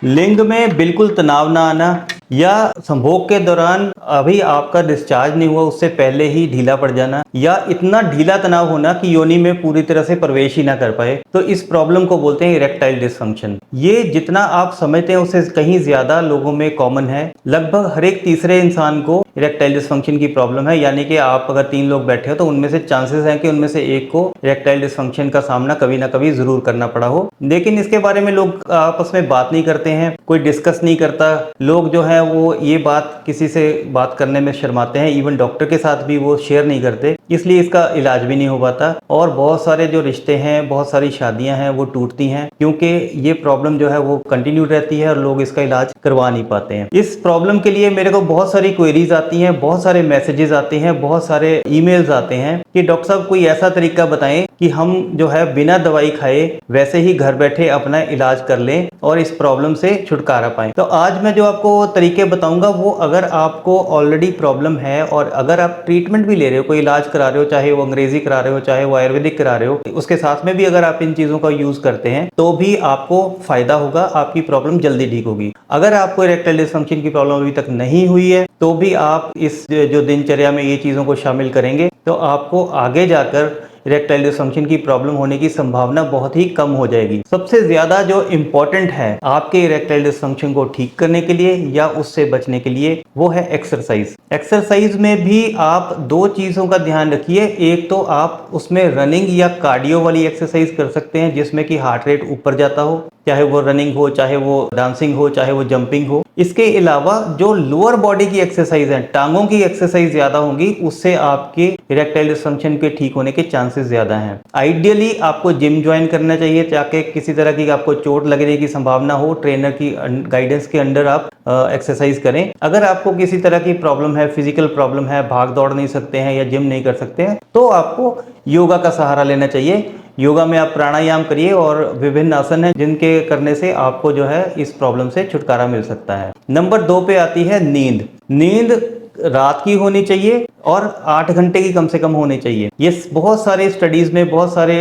लिंग में बिल्कुल तनाव ना आना या संभोग के दौरान अभी आपका डिस्चार्ज नहीं हुआ उससे पहले ही ढीला पड़ जाना या इतना ढीला तनाव होना कि योनि में पूरी तरह से प्रवेश ही ना कर पाए, तो इस प्रॉब्लम को बोलते हैं इरेक्टाइल डिसफंक्शन। ये जितना आप समझते हैं उससे कहीं ज्यादा लोगों में कॉमन है। लगभग हर एक तीसरे इंसान को इरेक्टाइल डिसफंक्शन की प्रॉब्लम है, यानी कि आप अगर 3 लोग बैठे हो तो उनमें से चांसेस हैं कि उनमें से एक को इरेक्टाइल डिसफंक्शन का सामना कभी ना कभी जरूर करना पड़ा हो। लेकिन इसके बारे में लोग आपस में बात नहीं करते हैं, कोई डिस्कस नहीं करता। लोग जो है वो ये बात किसी से बात करने में शर्माते हैं, इवन डॉक्टर के साथ भी वो शेयर नहीं करते, इसलिए इसका इलाज भी नहीं हो पाता। और बहुत सारे जो रिश्ते हैं, बहुत सारी शादियां हैं वो टूटती हैं क्योंकि ये प्रॉब्लम जो है वो कंटिन्यू रहती है और लोग इसका इलाज करवा नहीं पाते हैं। इस प्रॉब्लम के लिए मेरे को बहुत सारी क्वेरीज आती हैं, बहुत सारे मैसेजेस आते हैं, बहुत सारे ईमेल्स आते हैं कि डॉक्टर साहब कोई ऐसा तरीका बताएं कि हम जो है बिना दवाई खाए वैसे ही घर बैठे अपना इलाज कर लें और इस प्रॉब्लम से छुटकारा पाएं। तो आज मैं जो आपको तरीके बताऊंगा वो अगर आपको ऑलरेडी प्रॉब्लम है और अगर आप ट्रीटमेंट भी ले रहे हो, कोई इलाज करा रहे हो, चाहे वो अंग्रेजी करा रहे हो चाहे वो आयुर्वेदिक करा रहे हो, उसके साथ में भी अगर आप इन चीजों का यूज करते हैं तो भी आपको फायदा होगा, आपकी प्रॉब्लम जल्दी ठीक होगी। अगर आपको इरेक्टाइल डिसफंक्शन की प्रॉब्लम अभी तक नहीं हुई है तो भी आप इस जो दिनचर्या में ये चीजों को शामिल करेंगे तो आपको आगे जाकर इरेक्टाइल डिसफंक्शन की प्रॉब्लम होने की संभावना बहुत ही कम हो जाएगी। सबसे ज्यादा जो इम्पोर्टेंट है आपके इरेक्टाइल डिसफंक्शन को ठीक करने के लिए या उससे बचने के लिए वो है एक्सरसाइज। एक्सरसाइज में भी आप 2 चीजों का ध्यान रखिए। एक तो आप उसमें रनिंग या कार्डियो वाली एक्सरसाइज कर सकते हैं जिसमें कि हार्ट रेट ऊपर जाता हो, चाहे वो रनिंग हो, चाहे वो डांसिंग हो, चाहे वो जंपिंग हो। इसके अलावा जो लोअर बॉडी की एक्सरसाइज है, टांगों की एक्सरसाइज ज्यादा होंगी, उससे आपके इरेक्टाइल डिसफंक्शन के ठीक होने के चांसेस ज्यादा हैं। आइडियली आपको जिम ज्वाइन करना चाहिए ताकि किसी तरह की आपको चोट लगने की संभावना हो, ट्रेनर की गाइडेंस के अंडर आप एक्सरसाइज करें। अगर आपको किसी तरह की प्रॉब्लम है, फिजिकल प्रॉब्लम है, भाग दौड़ नहीं सकते हैं या जिम नहीं कर सकते हैं, तो आपको योगा का सहारा लेना चाहिए। योगा में आप प्राणायाम करिए और विभिन्न आसन हैं जिनके करने से आपको जो है इस प्रॉब्लम से छुटकारा मिल सकता है। नंबर 2 पे आती है नींद। नींद रात की होनी चाहिए और 8 घंटे की कम से कम होनी चाहिए। ये बहुत सारे स्टडीज में, बहुत सारे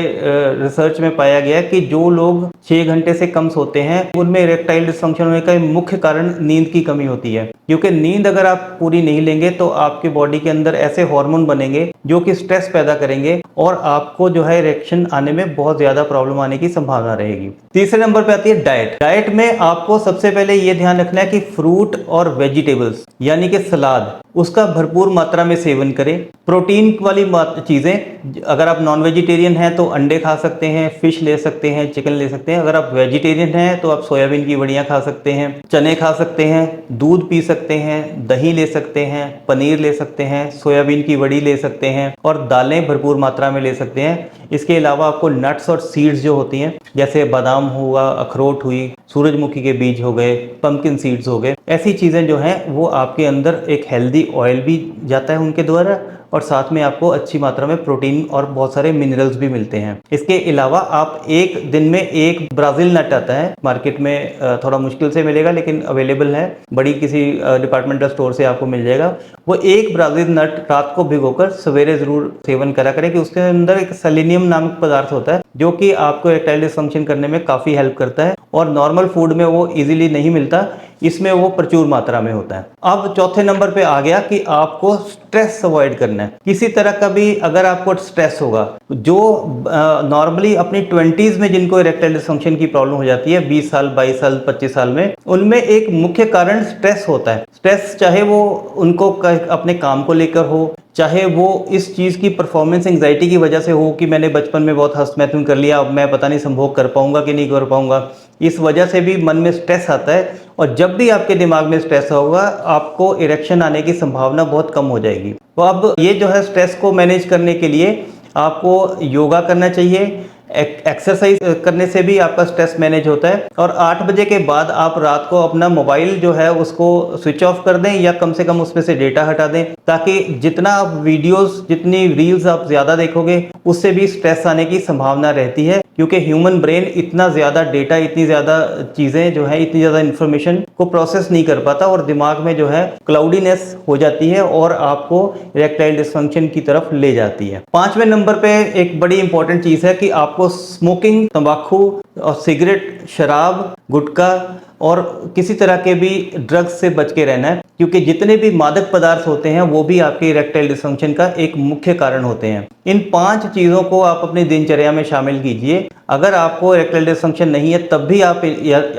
रिसर्च में पाया गया है कि जो लोग 6 घंटे से कम सोते हैं उनमें इरेक्टाइल डिसफंक्शन होने का मुख्य कारण नींद की कमी होती है। क्योंकि नींद अगर आप पूरी नहीं लेंगे तो आपके बॉडी के अंदर ऐसे हार्मोन बनेंगे जो कि स्ट्रेस पैदा करेंगे और आपको जो है इरेक्शन आने में बहुत ज्यादा प्रॉब्लम आने की संभावना रहेगी। तीसरे नंबर पे आती है डाइट। डाइट में आपको सबसे पहले ये ध्यान रखना है कि फ्रूट और वेजिटेबल्स यानी कि सलाद उसका भरपूर मात्रा में सेवन करें। प्रोटीन वाली चीजें, अगर आप नॉन वेजिटेरियन हैं तो अंडे खा सकते हैं, फिश ले सकते हैं, चिकन ले सकते हैं। अगर आप वेजिटेरियन हैं तो आप सोयाबीन की वड़ियां खा सकते हैं, चने खा सकते हैं, दूध पी सकते हैं, दही ले सकते हैं, पनीर ले सकते हैं, सोयाबीन की वड़ी ले सकते हैं और दालें भरपूर मात्रा में ले सकते हैं। इसके अलावा आपको नट्स और सीड्स जो होती हैं जैसे बादाम हुआ, अखरोट हुई, सूरजमुखी के बीज हो गए, पंपकिन सीड्स हो गए, ऐसी चीजें जो हैं वो आपके अंदर एक हेल्दी ऑयल भी जाता है उनके द्वारा और साथ में आपको अच्छी मात्रा में प्रोटीन और बहुत सारे मिनरल्स भी मिलते हैं। इसके अलावा आप एक दिन में एक ब्राजील नट आता है मार्केट में, थोड़ा मुश्किल से मिलेगा लेकिन अवेलेबल है, बड़ी किसी डिपार्टमेंटल स्टोर से आपको मिल जाएगा। वो एक ब्राजील नट रात को भिगोकर सवेरे जरूर सेवन करा करें कि उसके अंदर एक सेलेनियम नामक पदार्थ होता है जो कि आपको इरेक्टाइल डिसफंक्शन करने में काफी हेल्प करता है और नॉर्मल फूड में वो इजीली नहीं मिलता, इसमें वो प्रचुर मात्रा में होता है। अब चौथे नंबर पे आ गया कि आपको स्ट्रेस अवॉइड करना है। किसी तरह का भी अगर आपको स्ट्रेस होगा, जो नॉर्मली अपनी 20s में जिनको इरेक्टाइल डिसफंक्शन की प्रॉब्लम हो जाती है 20 साल, 22 साल, 25 साल में, उनमें एक मुख्य कारण स्ट्रेस होता है। स्ट्रेस चाहे वो उनको अपने काम को लेकर हो, चाहे वो इस चीज की परफॉर्मेंस एंजाइटी की वजह से हो कि मैंने बचपन में बहुत हस्त मैथुन कर लिया, अब मैं पता नहीं संभोग कर पाऊंगा कि नहीं कर पाऊंगा, इस वजह से भी मन में स्ट्रेस आता है और जब भी आपके दिमाग में स्ट्रेस होगा आपको इरेक्शन आने की संभावना बहुत कम हो जाएगी। तो अब ये जो है स्ट्रेस को मैनेज करने के लिए आपको योगा करना चाहिए, एक्सरसाइज करने से भी आपका स्ट्रेस मैनेज होता है और 8 बजे के बाद आप रात को अपना मोबाइल जो है उसको स्विच ऑफ कर दें या कम से कम उसमें से डेटा हटा दें, ताकि जितना आप वीडियोस, जितनी रील्स आप ज्यादा देखोगे उससे भी स्ट्रेस आने की संभावना रहती है। क्योंकि ह्यूमन ब्रेन इतना ज़्यादा डेटा, इतनी ज़्यादा चीज़ें जो है, इतनी ज़्यादा इन्फॉर्मेशन को प्रोसेस नहीं कर पाता और दिमाग में जो है क्लाउडीनेस हो जाती है और आपको इरेक्टाइल डिसफंक्शन की तरफ ले जाती है। 5वें नंबर पे एक बड़ी इंपॉर्टेंट चीज़ है कि आपको स्मोकिंग, तंबाकू और सिगरेट, शराब, गुटखा और किसी तरह के भी ड्रग्स से बच के रहना है, क्योंकि जितने भी मादक पदार्थ होते हैं वो भी आपके इरेक्टाइल डिसफंक्शन का एक मुख्य कारण होते हैं। इन 5 चीज़ों को आप अपनी दिनचर्या में शामिल कीजिए। अगर आपको इरेक्टाइल डिसफंक्शन नहीं है तब भी आप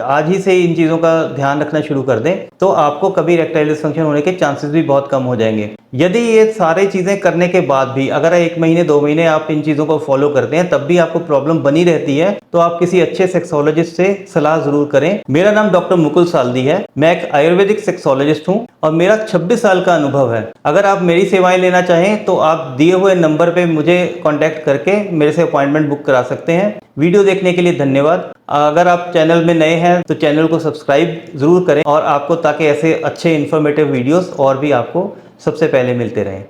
आज ही से इन चीज़ों का ध्यान रखना शुरू कर दें, तो आपको कभी इरेक्टाइल डिसफंक्शन होने के चांसेस भी बहुत कम हो जाएंगे। यदि ये सारी चीज़ें करने के बाद भी अगर 1 महीने 2 महीने आप इन चीज़ों को फॉलो करते हैं तब भी आपको प्रॉब्लम बनी रहती है, तो आप किसी अच्छे सेक्सोलॉजिस्ट से सलाह जरूर करें। मेरा नाम डॉक्टर मुकुल साल्दी है, मैं एक आयुर्वेदिक सेक्सोलॉजिस्ट हूं और मेरा 26 साल का अनुभव है। अगर आप मेरी सेवाएं लेना चाहें तो आप दिए हुए नंबर पे मुझे कांटेक्ट करके मेरे से अपॉइंटमेंट बुक करा सकते हैं। वीडियो देखने के लिए धन्यवाद। अगर आप चैनल में नए हैं तो चैनल को सब्सक्राइब जरूर करें और आपको ताकि ऐसे अच्छे इन्फॉर्मेटिव वीडियोस और भी आपको सबसे पहले मिलते रहें।